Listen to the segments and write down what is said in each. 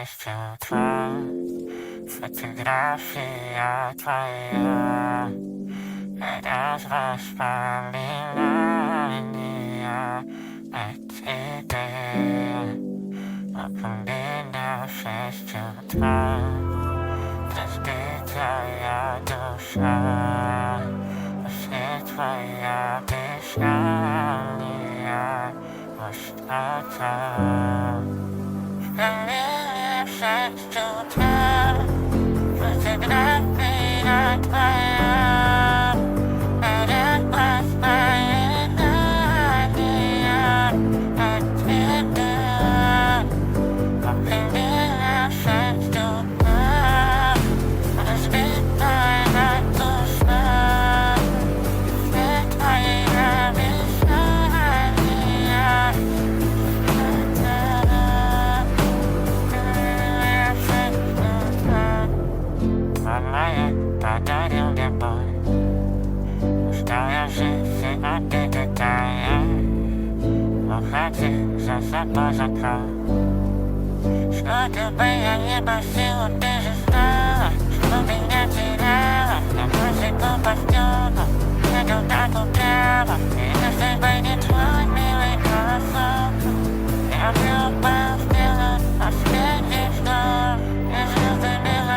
przejściu tła, fotografia twoja, teraz rozpalina linia, idea, opomina przejściu tła, każdy twoja dusza, właśnie twoja myślenia, ostata. Spalenie przejściu tła, fotografia twoja, teraz rozpalina linia, idea, opomina przejściu tła, rozbita dusza, właśnie twoja myślenia, Moje padają niebo, ustawiam się a ty detaje, uchodzę za sobą za krok. Szkoda, ja nie ma siły, ty się stała, wspomina ci rała, na muzyku bastiona, jedą na to prawa, i na tej będzie twój miły głos. Ja chyba wtyle, a śmierdzisz to, jest rozumiem,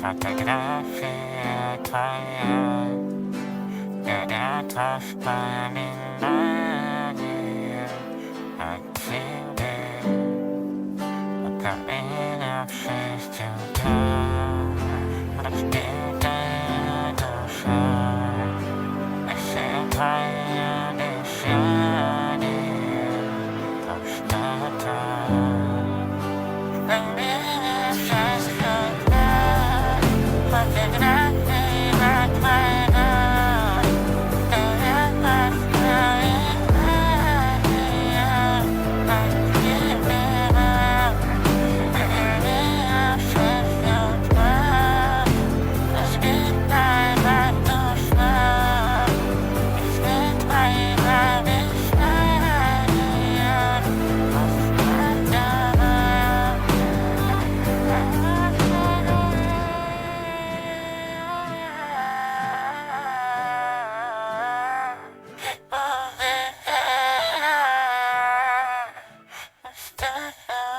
fotografia twoja, kiedy to wspominanie od ciebie, opomina przejściu tła, rozbita dusza, myśl twoja myślenie, prostota. Spalenie przejściu tła, fotografia twoja, teraz rozpalina linia, idea, opomina przejściu tła, rozbita dusza, myśl twoja myślenia, ostata.